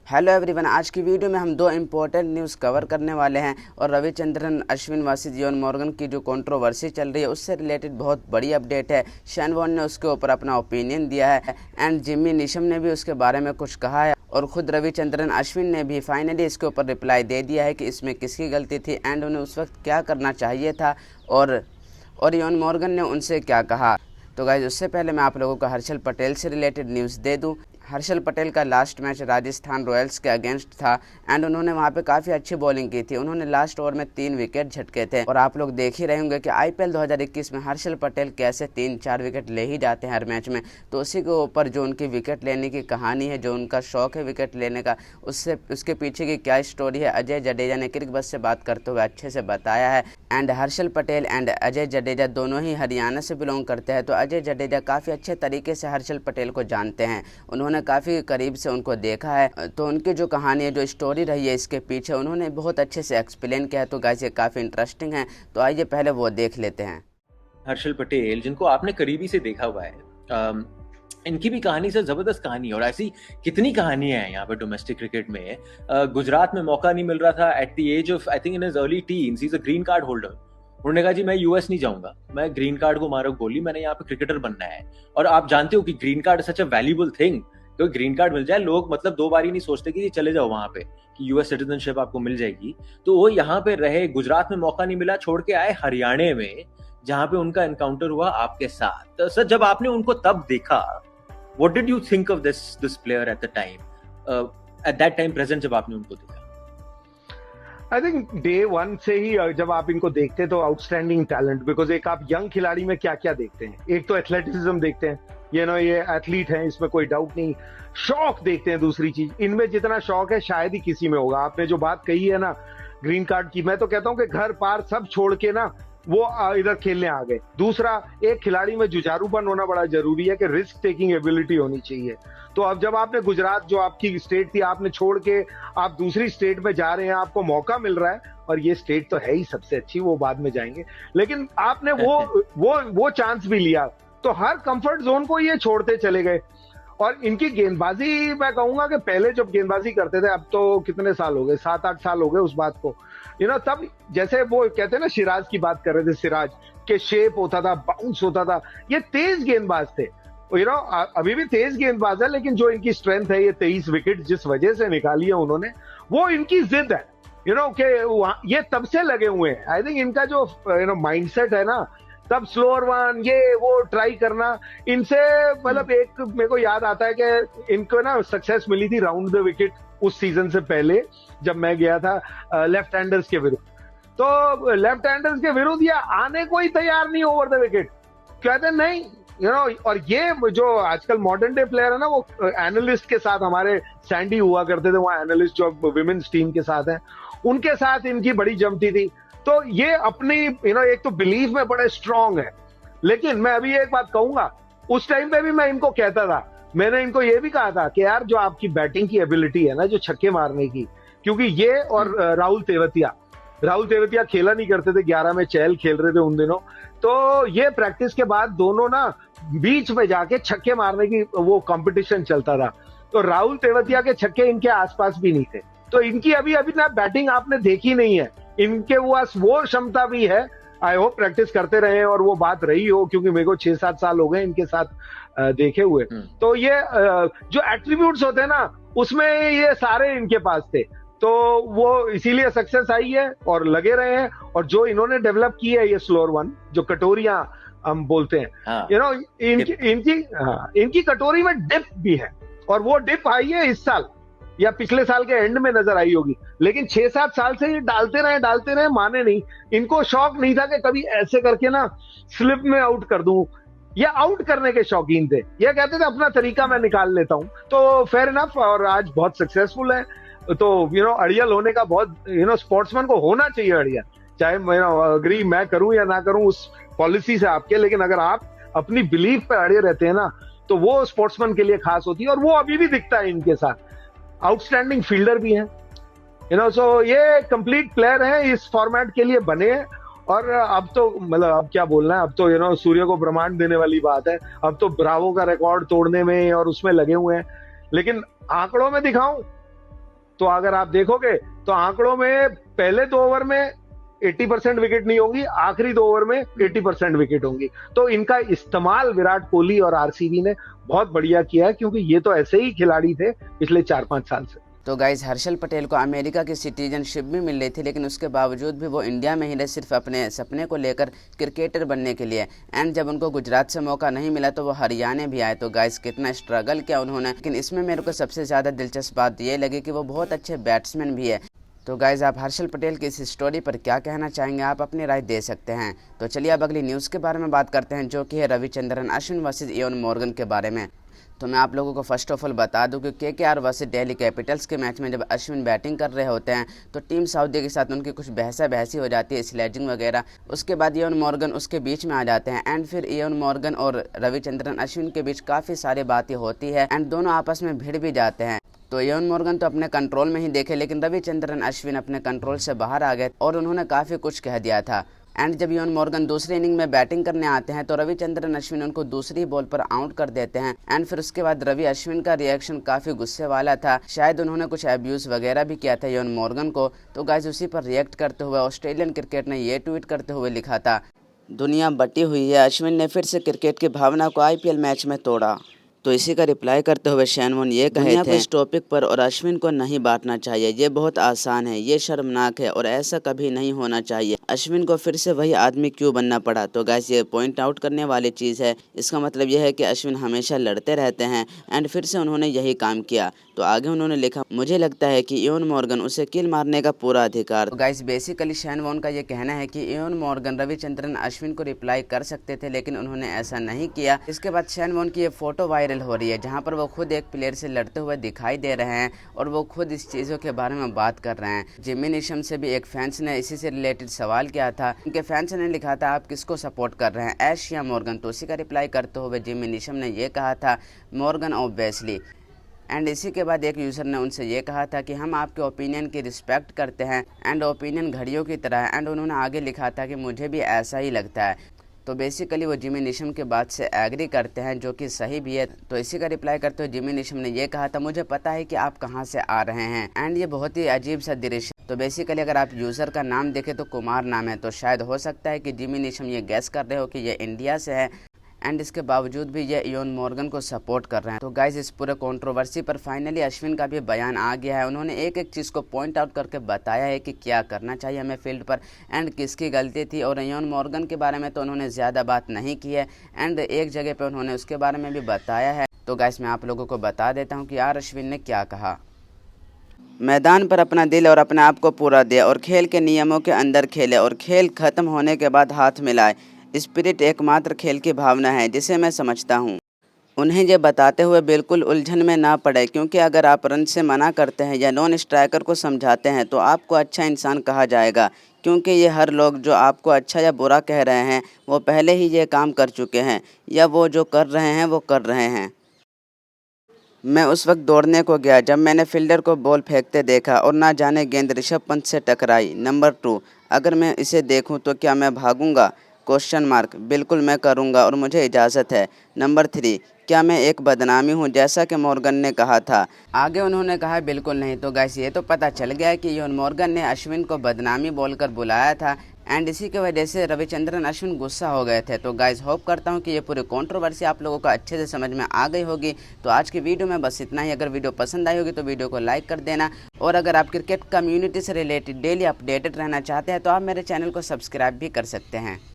Hello everyone, आज की video में हम दो इम्पोर्टेंट न्यूज़ कवर करने वाले हैं और Ravichandran Ashwin versus Eoin Morgan की जो कंट्रोवर्सी चल रही है उससे रिलेटेड बहुत बड़ी अपडेट है। शैन वॉर्न ने उसके ऊपर अपना ओपिनियन दिया है एंड जिम्मी नीशम ने भी उसके बारे में कुछ कहा है और ख़ुद रविचंद्रन अश्विन ने भी फाइनली इसके ऊपर रिप्लाई दे दिया है कि इसमें किसकी गलती थी एंड उन्हें उस वक्त क्या करना चाहिए था और इयोन मॉर्गन ने उनसे क्या कहा। तो गाइज, उससे पहले मैं आप लोगों को हर्षल पटेल से रिलेटेड न्यूज़ दे दूं। हर्षल पटेल का लास्ट मैच राजस्थान रॉयल्स के अगेंस्ट था एंड उन्होंने वहां पे काफ़ी अच्छी बॉलिंग की थी। उन्होंने लास्ट ओवर में 3 विकेट झटके थे और आप लोग देख ही रहे होंगे कि आईपीएल 2021 में हर्षल पटेल कैसे 3-4 विकेट ले ही जाते हैं हर मैच में। तो उसी के ऊपर जो उनकी विकेट लेने की कहानी है, जो उनका शौक है विकेट लेने का, उसके पीछे की क्या स्टोरी है, अजय जडेजा ने क्रिक बस से बात करते हुए अच्छे से बताया है। एंड हर्षल पटेल एंड अजय जडेजा दोनों ही हरियाणा से बिलोंग करते हैं, तो अजय जडेजा काफ़ी अच्छे तरीके से हर्षल पटेल को जानते हैं, उन्होंने काफ़ी करीब से उनको देखा है। तो उनकी जो कहानी है, जो स्टोरी रही है इसके पीछे, उन्होंने बहुत अच्छे से एक्सप्लेन किया है। तो गाइस, ये काफ़ी इंटरेस्टिंग है, तो आइए पहले वो देख लेते हैं। हर्षल पटेल, जिनको आपने करीबी से देखा हुआ है, इनकी भी कहानी से जबरदस्त कहानी है और ऐसी कितनी कहानियां हैं यहाँ पे डोमेस्टिक क्रिकेट में। गुजरात में मौका नहीं मिल रहा था at the age of I think in his early teens, he is a green card holder. उन्होंने कहा जी मैं यूएस नहीं जाऊंगा, मैं ग्रीन कार्ड को मारो गोली, मैंने यहाँ पे क्रिकेटर बनना है। और आप जानते हो कि ग्रीन कार्ड सच अ वैल्यूबल थिंग, तो ग्रीन कार्ड मिल जाए, लोग मतलब 2 बार ही नहीं सोचते कि चले जाओ वहां पे कि यूएस सिटीजनशिप आपको मिल जाएगी। तो वो यहाँ पे रहे, गुजरात में मौका नहीं मिला, छोड़ के आए हरियाणा में, जहां पे उनका एनकाउंटर हुआ आपके साथ। तो सर, जब आपने उनको तब देखा, what did you think of this player at the time, at that time present, जब आपने उनको देखा? आई थिंक डे वन से ही जब आप इनको देखते तो आउटस्टैंडिंग टैलेंट, बिकॉज एक आप यंग खिलाड़ी में क्या क्या देखते हैं, एक तो एथलेटिसिज्म देखते हैं, ये एथलीट हैं, इसमें कोई डाउट नहीं। शौक देखते हैं, दूसरी चीज, इनमें जितना शौक है शायद ही किसी में होगा। आपने जो बात कही है ना ग्रीन कार्ड की, मैं तो कहता हूं कि घर पार सब छोड़ के ना वो इधर खेलने आ गए। दूसरा, एक खिलाड़ी में जुझारूपन होना बड़ा जरूरी है कि रिस्क टेकिंग एबिलिटी होनी चाहिए। तो अब जब आपने गुजरात, जो आपकी स्टेट थी, आपने छोड़ के आप दूसरी स्टेट में जा रहे हैं, आपको मौका मिल रहा है, और ये स्टेट तो है ही सबसे अच्छी, वो बाद में जाएंगे, लेकिन आपने वो चांस भी लिया, तो हर कंफर्ट जोन को ये छोड़ते चले गए। और इनकी गेंदबाजी, मैं कहूंगा कि पहले जब गेंदबाजी करते थे, अब तो कितने साल हो गए, 7-8 साल हो गए उस बात को, तब जैसे वो कहते हैं ना, सिराज की बात कर रहे थे, सिराज के शेप होता था, बाउंस होता था, ये तेज गेंदबाज थे। अभी भी तेज गेंदबाज है, लेकिन जो इनकी स्ट्रेंथ है, ये 23 विकेट जिस वजह से निकाली है उन्होंने, वो इनकी जिद है, कि ये तब से लगे हुए हैं। आई थिंक इनका जो माइंडसेट है ना, तब स्लोअर वन, ये वो ट्राई करना, इनसे मतलब एक मेरे को याद आता है कि इनको ना सक्सेस मिली थी राउंड द विकेट उस सीजन से पहले, जब मैं गया था लेफ्ट हैंडर्स के विरुद्ध। तो लेफ्ट हैंडर्स के विरुद्ध ये आने को ही तैयार नहीं ओवर द विकेट, कहते नहीं, और ये जो आजकल मॉडर्न डे प्लेयर है ना, वो एनालिस्ट के साथ, हमारे सैंडी हुआ करते थे वहाँ एनालिस्ट, जो विमेन्स टीम के साथ हैं, उनके साथ इनकी बड़ी जमती थी। तो ये अपनी एक तो बिलीफ में बड़े स्ट्रांग है। लेकिन मैं अभी एक बात कहूंगा, उस टाइम पे भी मैं इनको कहता था, मैंने इनको ये भी कहा था कि यार, जो आपकी बैटिंग की एबिलिटी है ना, जो छक्के मारने की, क्योंकि ये और राहुल तेवतिया खेला नहीं करते थे, 11 में चहल खेल रहे थे उन दिनों, तो ये प्रैक्टिस के बाद दोनों ना बीच में जाके छक्के मारने की वो कंपटीशन चलता था। तो राहुल तेवतिया के छक्के इनके आसपास भी नहीं थे। तो इनकी अभी ना बैटिंग आपने देखी नहीं है, इनके पास वो क्षमता भी है। आई होप प्रैक्टिस करते रहे और वो बात रही हो, क्योंकि मेरे को 6-7 साल हो गए इनके साथ देखे हुए। तो ये जो एट्रीब्यूट्स होते हैं ना, उसमें ये सारे इनके पास थे, तो वो इसीलिए सक्सेस आई है और लगे रहे हैं। और जो इन्होंने डेवलप की है, ये स्लोअर वन, जो कटोरियां हम बोलते हैं, इनकी कटोरी में डिप भी है, और वो डिप आई है इस साल या पिछले साल के एंड में नजर आई होगी। लेकिन 6-7 साल से ये डालते रहे, माने नहीं। इनको शौक नहीं था कि कभी ऐसे करके ना स्लिप में आउट कर दूं, या आउट करने के शौकीन थे। ये कहते थे अपना तरीका मैं निकाल लेता हूं। तो फेयर इनफ, और आज बहुत सक्सेसफुल है। तो अड़ियल होने का बहुत, स्पोर्ट्समैन को होना चाहिए अड़ियल, चाहे मैं अग्री मैं करूं या ना करूं उस पॉलिसी से आपके, लेकिन अगर आप अपनी बिलीफ पे अड़े रहते हैं ना, तो वो स्पोर्ट्समैन के लिए खास होती है, और वो अभी भी दिखता है इनके साथ। आउटस्टैंडिंग फील्डर भी हैं, सो ये कंप्लीट प्लेयर है, इस फॉर्मेट के लिए बने हैं। और अब तो मतलब अब क्या बोलना है, अब तो सूर्य को ब्रह्मांड देने वाली बात है। अब तो ब्रावो का रिकॉर्ड तोड़ने में और उसमें लगे हुए हैं। लेकिन आंकड़ों में दिखाऊं तो अगर आप देखोगे तो आंकड़ों में पहले 2 ओवर में 80% विकेट नहीं होंगी, आखिरी 2 ओवर में 80% विकेट होंगी। तो इनका इस्तेमाल विराट कोहली और आरसीबी ने बहुत बढ़िया किया है, क्योंकि ये तो ऐसे ही खिलाड़ी थे पिछले 4-5 साल से। तो गाइज हर्षल पटेल को अमेरिका की सिटीजनशिप भी मिल रही थी, लेकिन उसके बावजूद भी वो इंडिया में ही रहे, सिर्फ अपने सपने को लेकर क्रिकेटर बनने के लिए। एंड जब उनको गुजरात से मौका नहीं मिला तो वो हरियाणा भी आए। तो गाइज कितना स्ट्रगल किया उन्होंने, लेकिन इसमें मेरे को सबसे ज़्यादा दिलचस्प बात ये लगी कि वो बहुत अच्छे बैट्समैन भी है। तो गाइज आप हर्षल पटेल की इस स्टोरी पर क्या कहना चाहेंगे, आप अपनी राय दे सकते हैं। तो चलिए अब अगली न्यूज़ के बारे में बात करते हैं, जो कि है Ravichandran Ashwin versus Eoin Morgan के बारे में। तो मैं आप लोगों को फर्स्ट ऑफ ऑल बता दूं कि केकेआर वर्सेस दिल्ली कैपिटल्स के मैच में जब अश्विन बैटिंग कर रहे होते हैं तो टीम सऊदी के साथ उनकी कुछ बहसी हो जाती है, स्लेजिंग वगैरह। उसके बाद इयोन मॉर्गन उसके बीच में आ जाते हैं एंड फिर इयोन मॉर्गन और रविचंद्रन अश्विन के बीच काफ़ी सारी बातें होती है एंड दोनों आपस में भिड़ भी जाते हैं। तो इयोन मॉर्गन तो अपने कंट्रोल में ही देखे, लेकिन रविचंद्रन अश्विन अपने कंट्रोल से बाहर आ गए और उन्होंने काफ़ी कुछ कह दिया था। एंड जब इयोन मॉर्गन दूसरी इनिंग में बैटिंग करने आते हैं तो रविचंद्रन अश्विन उनको दूसरी बॉल पर आउट कर देते हैं एंड फिर उसके बाद रवि अश्विन का रिएक्शन काफ़ी गुस्से वाला था, शायद उन्होंने कुछ अब्यूज़ वगैरह भी किया था इयोन मॉर्गन को। तो गाइस उसी पर रिएक्ट करते हुए ऑस्ट्रेलियन क्रिकेट ने ये ट्वीट करते हुए लिखा था, दुनिया बटी हुई है, अश्विन ने फिर से क्रिकेट की भावना को आईपीएल मैच में तोड़ा। तो इसी का रिप्लाई करते हुए शैन वॉर्न ये कहे थे इस टॉपिक पर और अश्विन को नहीं बांटना चाहिए, ये बहुत आसान है, ये शर्मनाक है और ऐसा कभी नहीं होना चाहिए। अश्विन को फिर से वही आदमी क्यों बनना पड़ा। तो गाइस ये पॉइंट आउट करने वाली चीज़ है। इसका मतलब यह है कि अश्विन हमेशा लड़ते रहते हैं एंड फिर से उन्होंने यही काम किया। तो आगे उन्होंने लिखा, मुझे लगता है कि इयोन मॉर्गन उसे किल मारने का पूरा अधिकार। तो गाइस बेसिकली शैन वॉर्न का ये कहना है कि इयोन मॉर्गन रविचंद्रन अश्विन को रिप्लाई कर सकते थे, लेकिन उन्होंने ऐसा नहीं किया। इसके बाद शैन वॉर्न की ये फोटो वायरल हो रही है जहाँ पर वो खुद एक प्लेयर से लड़ते हुए दिखाई दे रहे हैं और वो खुद इस चीज़ों के बारे में बात कर रहे हैं। जिमी नीशम से भी एक फैंस ने इसी से रिलेटेड सवाल किया था। उनके फैंस ने लिखा था आप किसको सपोर्ट कर रहे हैं, ऐश या मॉर्गन। तो उसी का रिप्लाई करते हुए जिमी नीशम ने ये कहा था मॉर्गन ऑब्वियसली। एंड इसी के बाद एक यूज़र ने उनसे ये कहा था कि हम आपके ओपिनियन की रिस्पेक्ट करते हैं एंड ओपिनियन घड़ियों की तरह है। एंड उन्होंने आगे लिखा था कि मुझे भी ऐसा ही लगता है। तो बेसिकली वो जिमी नीशम के बात से एग्री करते हैं, जो कि सही भी है। तो इसी का रिप्लाई करते हुए जिमी नीशम ने ये कहा था, मुझे पता है कि आप कहाँ से आ रहे हैं। एंड ये बहुत ही अजीब सा दृश्य। तो बेसिकली अगर आप यूज़र का नाम देखें तो कुमार नाम है, तो शायद हो सकता है कि जिमी नीशम ये गैस कर रहे हो कि ये इंडिया से है एंड इसके बावजूद भी ये इयोन मॉर्गन को सपोर्ट कर रहे हैं। तो गाइस इस पूरे कंट्रोवर्सी पर फाइनली अश्विन का भी बयान आ गया है। उन्होंने एक एक चीज़ को पॉइंट आउट करके बताया है कि क्या करना चाहिए हमें फील्ड पर एंड किसकी गलती थी। और इयोन मॉर्गन के बारे में तो उन्होंने ज़्यादा बात नहीं की है एंड एक जगह पर उन्होंने उसके बारे में भी बताया है। तो गाइस मैं आप लोगों को बता देता हूँ कि यार अश्विन ने क्या कहा। मैदान पर अपना दिल और अपने आप को पूरा दे और खेल के नियमों के अंदर खेले और खेल खत्म होने के बाद हाथ मिलाए। स्पिरिट एकमात्र खेल की भावना है जिसे मैं समझता हूँ। उन्हें ये बताते हुए बिल्कुल उलझन में ना पड़े, क्योंकि अगर आप रन से मना करते हैं या नॉन स्ट्राइकर को समझाते हैं तो आपको अच्छा इंसान कहा जाएगा, क्योंकि ये हर लोग जो आपको अच्छा या बुरा कह रहे हैं वो पहले ही ये काम कर चुके हैं या वो जो कर रहे हैं वो कर रहे हैं। मैं उस वक्त दौड़ने को गया जब मैंने फील्डर को बॉल फेंकते देखा और ना जाने गेंद ऋषभ पंत से टकराई। नंबर 2, अगर मैं इसे देखूं तो क्या मैं भागूंगा? Question mark. बिल्कुल मैं करूंगा और मुझे इजाज़त है। नंबर 3, क्या मैं एक बदनामी हूं जैसा कि मॉर्गन ने कहा था? आगे उन्होंने कहा बिल्कुल नहीं। तो गाइस ये तो पता चल गया कि इयोन मॉर्गन ने अश्विन को बदनामी बोलकर बुलाया था एंड इसी की वजह से रविचंद्रन अश्विन गुस्सा हो गए थे। तो गाइस होप करता हूं कि ये पूरी कंट्रोवर्सी आप लोगों को अच्छे से समझ में आ गई होगी। तो आज की वीडियो में बस इतना ही। अगर वीडियो पसंद आई होगी तो वीडियो को लाइक कर देना और अगर आप क्रिकेट कम्युनिटी से रिलेटेड डेली अपडेटेड रहना चाहते हैं तो आप मेरे चैनल को सब्सक्राइब भी कर सकते हैं।